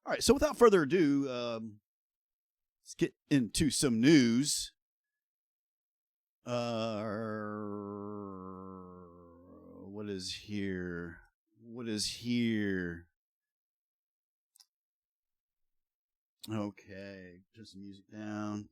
All right, so without further ado, let's get into some news. What is here? What is here? Okay, turn some music down.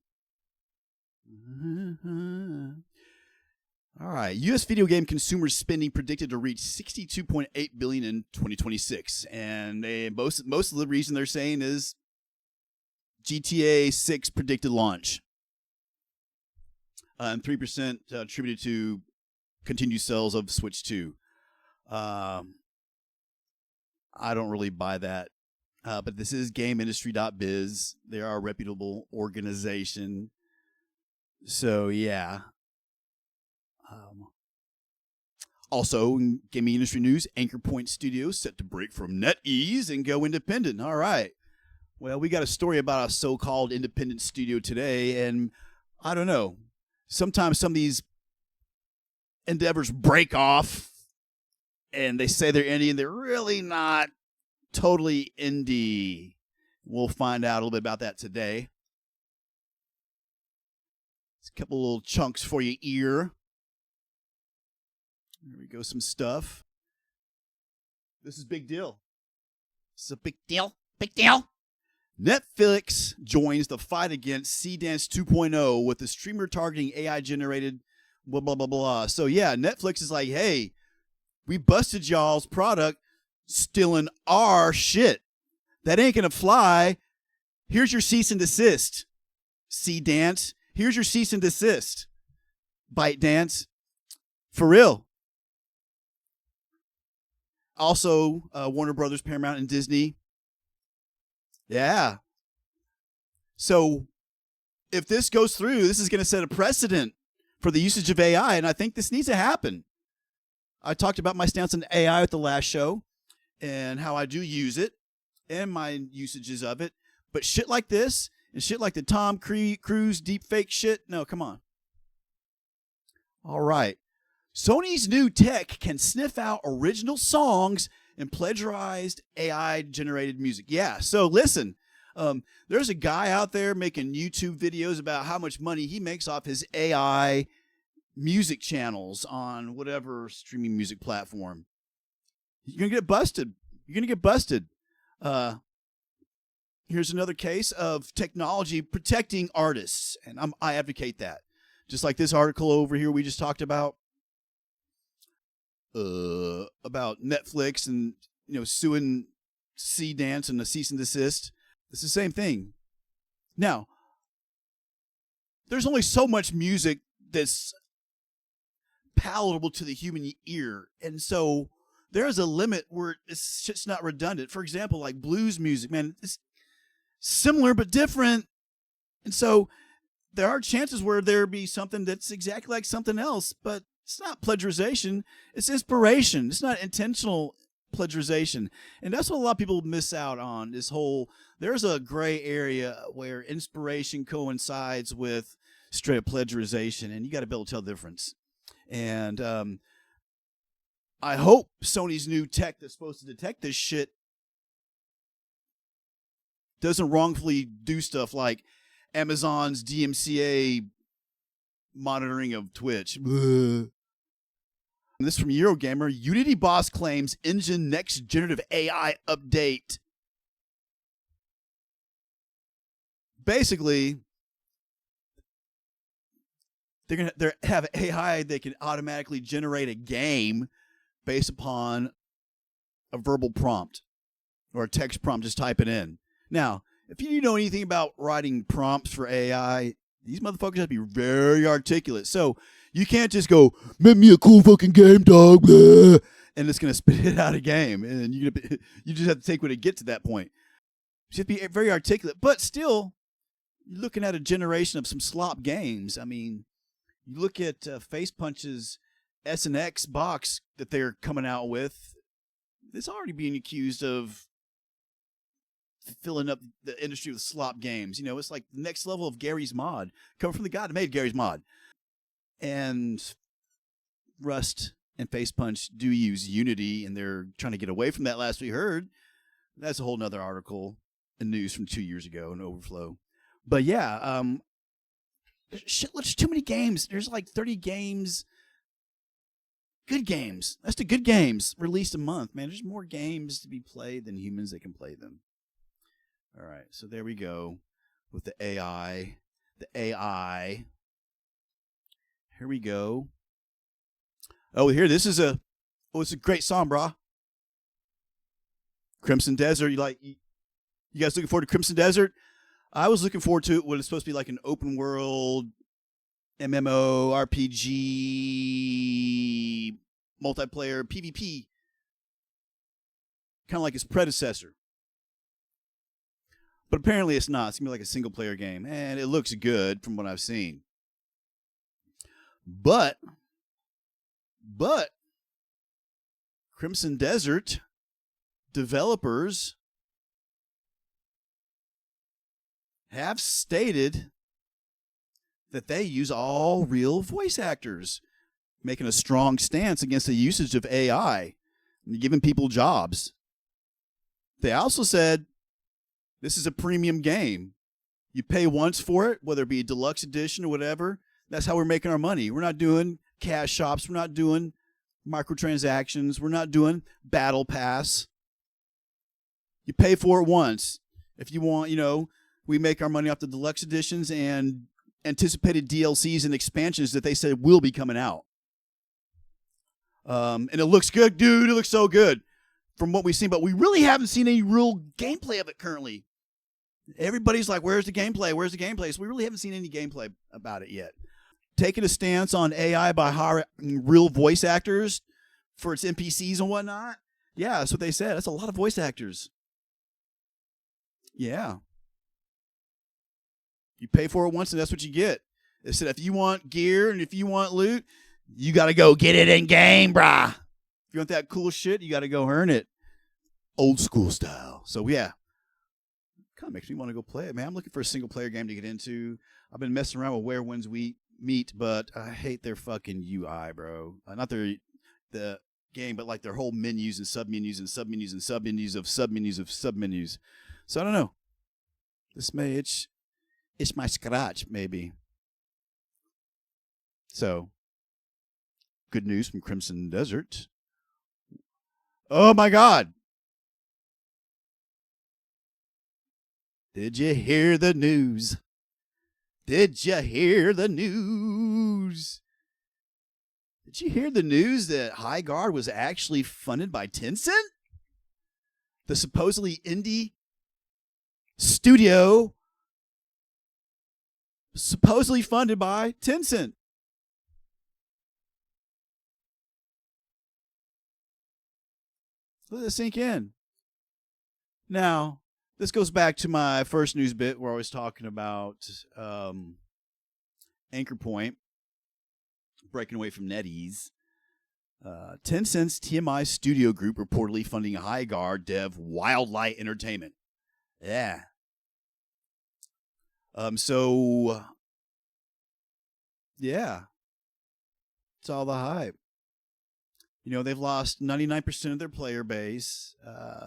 All right, U.S. video game consumer spending predicted to reach $62.8 billion in 2026, and most of the reason they're saying is GTA 6 predicted launch, and 3% attributed to continued sales of Switch 2. I don't really buy that, but this is GameIndustry.biz. They are a reputable organization, so yeah. Also, in gaming industry news, Anchor Point Studios set to break from NetEase and go independent. All right. Well, we got a story about a so-called independent studio today, and I don't know. Sometimes some of these endeavors break off, and they say they're indie, and they're really not totally indie. We'll find out a little bit about that today. It's a couple little chunks for your ear. There we go, some stuff. This is big deal. This is a big deal. Big deal. Netflix joins the fight against CDance 2.0 with the streamer targeting AI-generated blah, blah, blah, blah. So, yeah, Netflix is like, hey, we busted y'all's product stealing our shit. That ain't going to fly. Here's your cease and desist. CDance. Here's your cease and desist. ByteDance. For real. Also, Warner Brothers, Paramount, and Disney. Yeah. So, if this goes through, this is going to set a precedent for the usage of AI, and I think this needs to happen. I talked about my stance on AI at the last show and how I do use it and my usages of it. But shit like this and shit like the Tom Cruise deepfake shit, no, come on. All right. Sony's new tech can sniff out original songs and plagiarized AI-generated music. Yeah, so listen, there's a guy out there making YouTube videos about how much money he makes off his AI music channels on whatever streaming music platform. You're going to get busted. You're going to get busted. Here's another case of technology protecting artists, and I advocate that. Just like this article over here we just talked about Netflix and suing CDance and the cease and desist. It's the same thing. Now, there's only so much music that's palatable to the human ear, and so there's a limit where it's just not redundant. For example, like blues music, man, it's similar but different, and so there are chances where there be something that's exactly like something else, but it's not plagiarization. It's inspiration. It's not intentional plagiarization. And that's what a lot of people miss out on. This whole, there's a gray area where inspiration coincides with straight up plagiarization, and you got to be able to tell the difference. And I hope Sony's new tech that's supposed to detect this shit doesn't wrongfully do stuff like Amazon's DMCA monitoring of Twitch. This from Eurogamer. Unity boss claims engine next generative AI update. Basically, they're gonna have AI that can automatically generate a game based upon a verbal prompt or a text prompt. Just type it in. Now, if you know anything about writing prompts for AI, these motherfuckers have to be very articulate. So you can't just go, make me a cool fucking game, dog, blah, and it's going to spit it out a game. And you just have to take what it gets to that point. You have to be very articulate. But still, you're looking at a generation of some slop games. I mean, you look at Face Punch's S and X box that they're coming out with. It's already being accused of filling up the industry with slop games. It's like the next level of Gary's Mod, coming from the guy that made Gary's Mod. And Rust and Face Punch do use Unity, and they're trying to get away from that, last we heard. That's a whole nother article. news from 2 years ago in Overflow. But yeah, there's too many games. There's like 30 games. Good games. That's the good games released a month, man. There's more games to be played than humans that can play them. All right, so there we go with the AI. The AI. Here we go. Oh, here, it's a great song, brah. Crimson Desert. You guys looking forward to Crimson Desert? I was looking forward to it when it's supposed to be like an open world MMO RPG multiplayer PvP, kind of like its predecessor. But apparently it's not. It's gonna be like a single player game, and it looks good from what I've seen. But Crimson Desert developers have stated that they use all real voice actors, making a strong stance against the usage of AI and giving people jobs. They also said this is a premium game. You pay once for it, whether it be a deluxe edition or whatever. That's how we're making our money. We're not doing cash shops. We're not doing microtransactions. We're not doing battle pass. You pay for it once. If you want, we make our money off the deluxe editions and anticipated DLCs and expansions that they said will be coming out. And it looks good, dude. It looks so good from what we've seen, but we really haven't seen any real gameplay of it currently. Everybody's like, where's the gameplay? Where's the gameplay? So we really haven't seen any gameplay about it yet. Taking a stance on AI by hiring real voice actors for its NPCs and whatnot. Yeah, that's what they said. That's a lot of voice actors. Yeah. You pay for it once and that's what you get. They said if you want gear and if you want loot, you got to go get it in game, brah. If you want that cool shit, you got to go earn it. Old school style. So, yeah. Kind of makes me want to go play it, man. I'm looking for a single player game to get into. I've been messing around with Where Winds Meet, but I hate their fucking UI, bro. Not the game, but like their whole menus and submenus and submenus and submenus of submenus of submenus. So I don't know. This may it's my scratch, maybe. So, good news from Crimson Desert. Oh my God. Did you hear the news? Did you hear the news? Did you hear the news that Highguard was actually funded by Tencent? The supposedly indie studio supposedly funded by Tencent. Let that sink in. Now, this goes back to my first news bit where I was talking about Anchor Point breaking away from NetEase. Tencent's TMI Studio Group reportedly funding Highguard dev Wildlight Entertainment. Yeah. So, yeah. It's all the hype. They've lost 99% of their player base.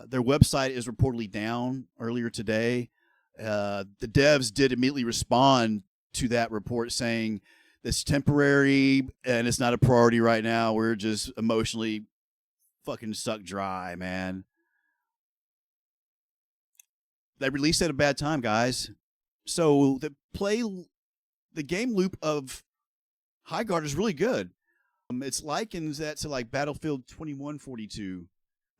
Their website is reportedly down earlier today. The devs did immediately respond to that report saying it's temporary and it's not a priority right now. We're just emotionally fucking sucked dry, man. They released at a bad time, guys. So the game loop of Highguard is really good. It's likens that to like Battlefield 2142,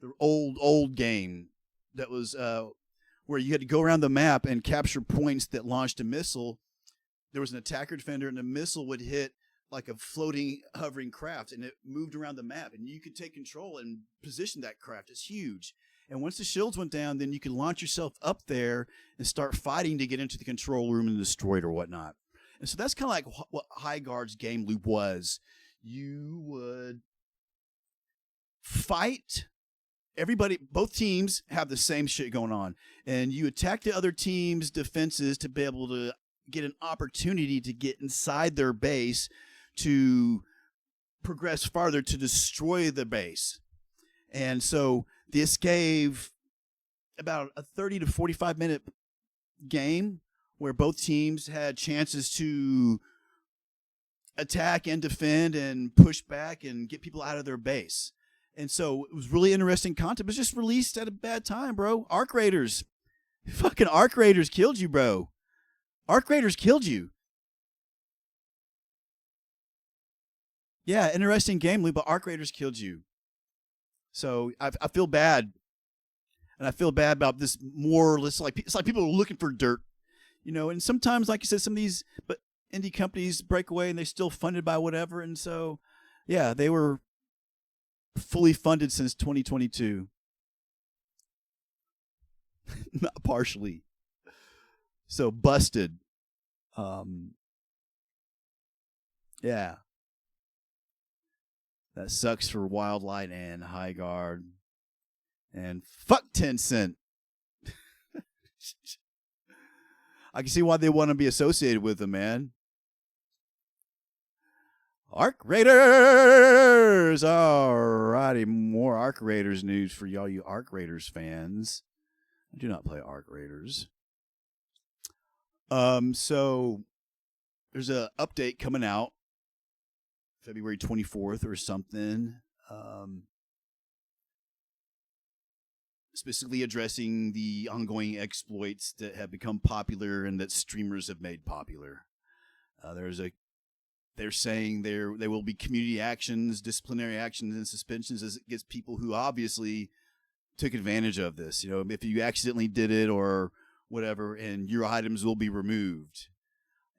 the old game that was where you had to go around the map and capture points that launched a missile. There was an attacker defender, and the missile would hit like a floating, hovering craft, and it moved around the map, and you could take control and position that craft. It's huge. And once the shields went down, then you could launch yourself up there and start fighting to get into the control room and destroy it or whatnot. And so that's kind of like what Highguard's game loop was. You would fight everybody. Both teams have the same shit going on, and you attack the other team's defenses to be able to get an opportunity to get inside their base to progress farther to destroy the base. And so this gave about a 30 to 45-minute game where both teams had chances to attack and defend and push back and get people out of their base. And so it was really interesting content. It was just released at a bad time, bro. Arc Raiders. Fucking Arc Raiders killed you, bro. Arc Raiders killed you. Yeah, interesting game, Lou, but Arc Raiders killed you. So I feel bad. And I feel bad about this more or less. It's like people are looking for dirt. You know, and sometimes, like you said, some of these indie companies break away and they're still funded by whatever. And so, yeah, they were fully funded since 2022. Not partially. So busted. Yeah. That sucks for Wildlight and Highguard. And fuck Tencent. I can see why they want to be associated with them, man. Arc Raiders! Alrighty, more Arc Raiders news for y'all, you Arc Raiders fans. I do not play Arc Raiders. So there's a update coming out February 24th or something. Specifically addressing the ongoing exploits that have become popular and that streamers have made popular. They're saying there will be community actions, disciplinary actions, and suspensions against people who obviously took advantage of this. You know, if you accidentally did it or whatever, and your items will be removed.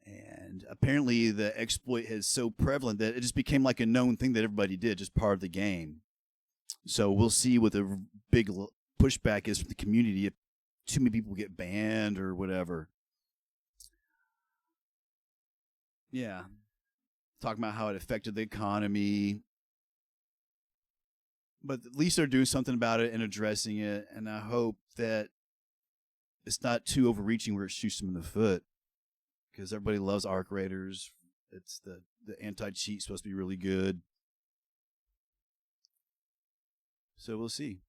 And apparently the exploit is so prevalent that it just became like a known thing that everybody did, just part of the game. So we'll see what the big pushback is from the community if too many people get banned or whatever. Yeah. Talking about how it affected the economy. But at least they're doing something about it and addressing it. And I hope that it's not too overreaching where it shoots them in the foot. Because everybody loves Arc Raiders. It's the anti-cheat supposed to be really good. So we'll see.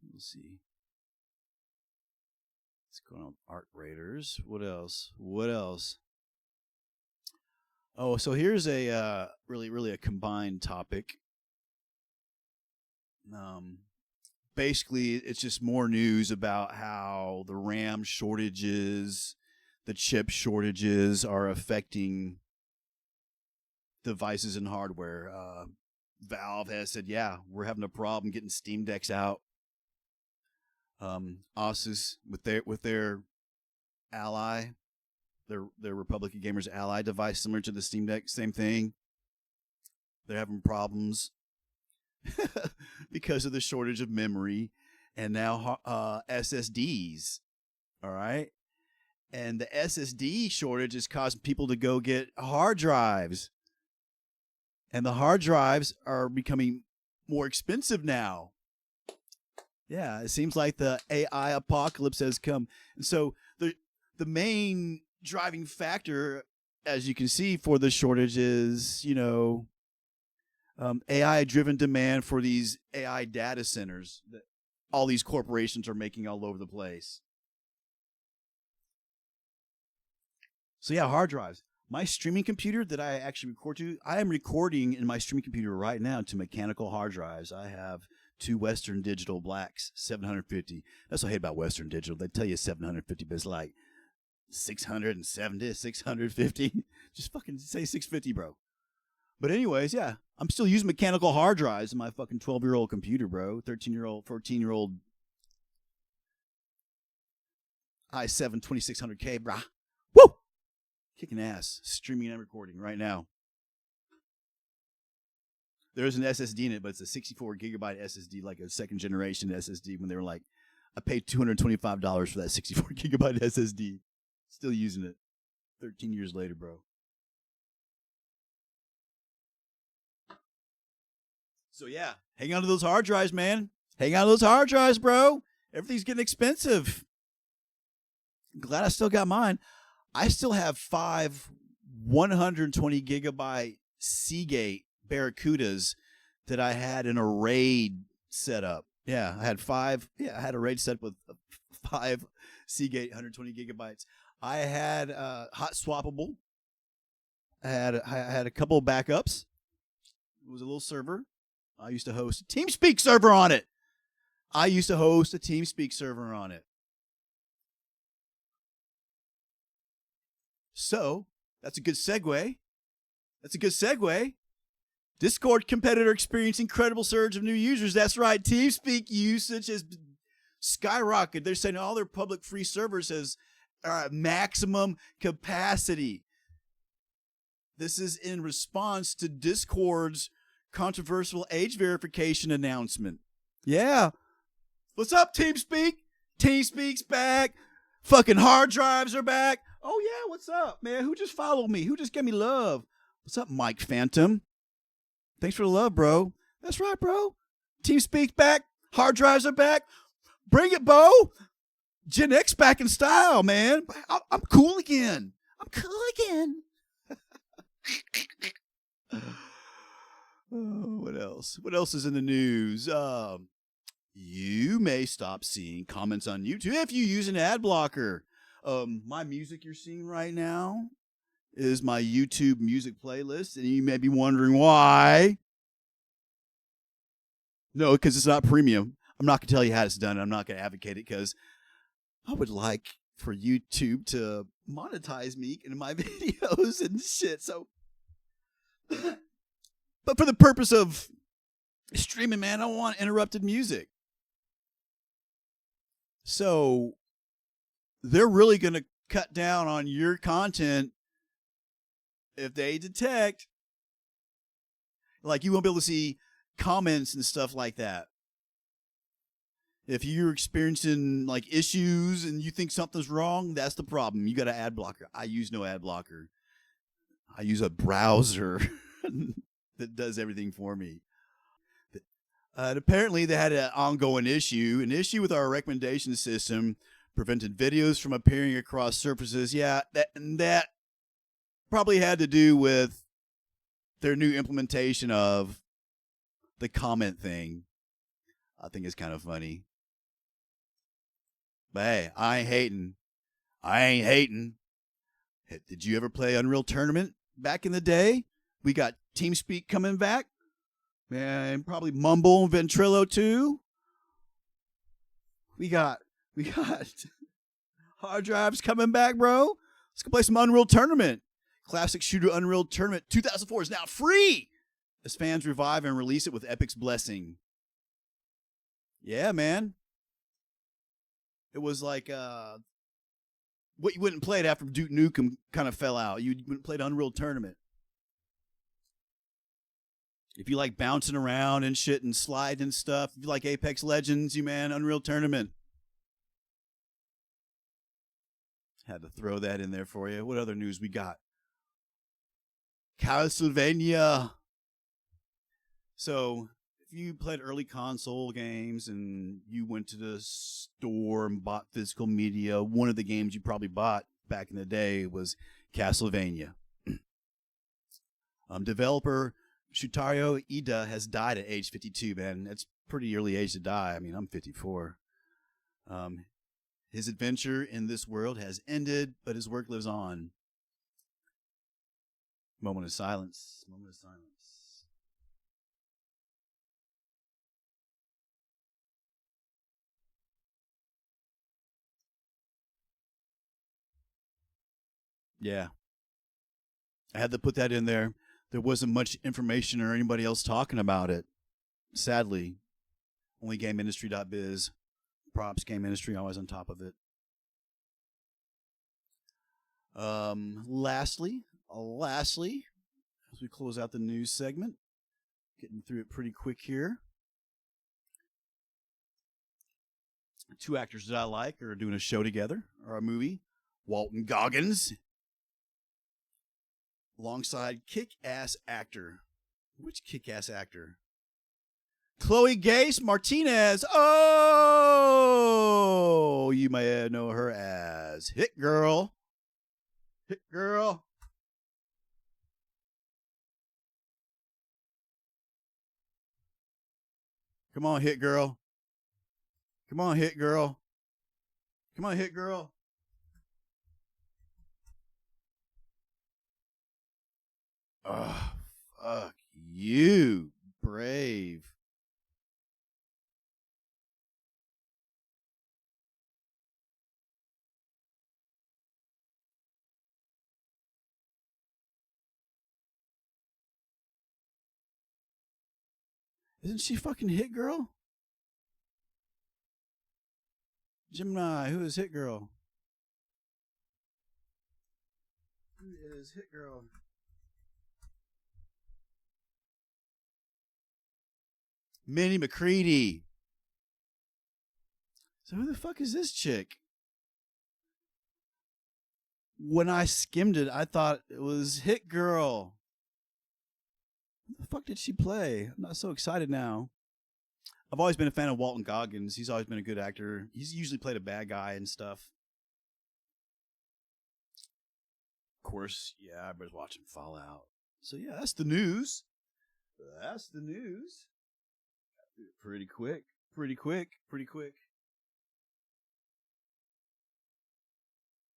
We'll see. What's going on with Arc Raiders? What else? Oh, so here's a really a combined topic. Basically, it's just more news about how the RAM shortages, the chip shortages are affecting devices and hardware. Valve has said, yeah, we're having a problem getting Steam Decks out. Asus with their Ally, their Republic of Gamers Ally device, similar to the Steam Deck, same thing. They're having problems because of the shortage of memory, and now SSDs. All right, and the SSD shortage is causing people to go get hard drives, and the hard drives are becoming more expensive now. Yeah, it seems like the AI apocalypse has come. And so the main driving factor, as you can see, for the shortage is, AI-driven demand for these AI data centers that all these corporations are making all over the place. So yeah, hard drives. My streaming computer that I actually record to, I am recording in my streaming computer right now to mechanical hard drives. I have 2 Western Digital Blacks, 750. That's what I hate about Western Digital. They tell you 750, but it's like 670, 650. Just fucking say 650, bro. But anyways, yeah, I'm still using mechanical hard drives in my fucking 12-year-old computer, bro. 13-year-old, 14-year-old i7 2600K, brah. Woo! Kicking ass, streaming and recording right now. There's an SSD in it, but it's a 64 gigabyte SSD, like a second generation SSD. When they were like, I paid $225 for that 64 gigabyte SSD. Still using it 13 years later, bro. So yeah, hang on to those hard drives, man. Hang on to those hard drives, bro. Everything's getting expensive. I'm glad I still got mine. I still have 5 120 gigabyte Seagate Barracudas that I had in a RAID setup. Yeah, I had 5. Yeah, I had a RAID set with 5 Seagate 120 gigabytes. I had hot swappable. I had a couple of backups. It was a little server. I used to host a TeamSpeak server on it. So that's a good segue. Discord competitor experienced incredible surge of new users. That's right. TeamSpeak usage has skyrocketed. They're saying all their public free servers are at maximum capacity. This is in response to Discord's controversial age verification announcement. Yeah. What's up, TeamSpeak? TeamSpeak's back. Fucking hard drives are back. Oh, yeah, what's up, man? Who just followed me? Who just gave me love? What's up, Mike Phantom? Thanks for the love, bro. That's right, bro. TeamSpeak's back. Hard drives are back. Bring it, Bo. Gen X back in style, man. I'm cool again. Oh, what else? What else is in the news? You may stop seeing comments on YouTube if you use an ad blocker. My music you're seeing right now is my YouTube music playlist, and you may be wondering why. No, because it's not premium. I'm not going to tell you how it's done. I'm not going to advocate it because I would like for YouTube to monetize me in my videos and shit. So, but for the purpose of streaming, man, I don't want interrupted music. So they're really going to cut down on your content if they detect, like, you won't be able to see comments and stuff like that. If you're experiencing like issues and you think something's wrong, that's the problem. You got an ad blocker. I use no ad blocker. I use a browser that does everything for me. And apparently they had an ongoing issue. An issue with our recommendation system prevented videos from appearing across surfaces. Yeah, that probably had to do with their new implementation of the comment thing. I think it's kind of funny. But hey, I ain't hating. Did you ever play Unreal Tournament back in the day? We got TeamSpeak coming back. Man, probably Mumble and Ventrilo too. We got hard drives coming back, bro. Let's go play some Unreal Tournament. Classic shooter Unreal Tournament 2004 is now free as fans revive and release it with Epic's blessing. Yeah, man. It was like what you wouldn't play it after Duke Nukem kind of fell out. You wouldn't play Unreal Tournament. If you like bouncing around and shit and sliding and stuff, if you like Apex Legends, Unreal Tournament. Had to throw that in there for you. What other news we got? Castlevania. So, if you played early console games and you went to the store and bought physical media, one of the games you probably bought back in the day was Castlevania. Developer Shutaro Īda has died at age 52, man. That's pretty early age to die. I mean, I'm 54. His adventure in this world has ended, but his work lives on. Moment of silence. Yeah. I had to put that in there. There wasn't much information or anybody else talking about it. Sadly. Only GameIndustry.biz. Props, Game Industry, always on top of it. Lastly, as we close out the news segment, getting through it pretty quick here. 2 actors that I like are doing a show together, or a movie. Walton Goggins, alongside kick-ass actor. Which kick-ass actor? Chloe Grace Martinez. Oh, you may know her as Hit Girl. Come on, Hit Girl. Come on, Hit Girl. Come on, Hit Girl. Oh, fuck you, Brave. Isn't she fucking Hit Girl? Gemini, who is Hit Girl? Who is Hit Girl? Minnie McCready. So who the fuck is this chick? When I skimmed it, I thought it was Hit Girl. What the fuck did she play? I'm not so excited now. I've always been a fan of Walton Goggins. He's always been a good actor. He's usually played a bad guy and stuff. Of course, yeah, everybody's watching Fallout. So yeah, that's the news. That's the news. Pretty quick. Pretty quick. Pretty quick.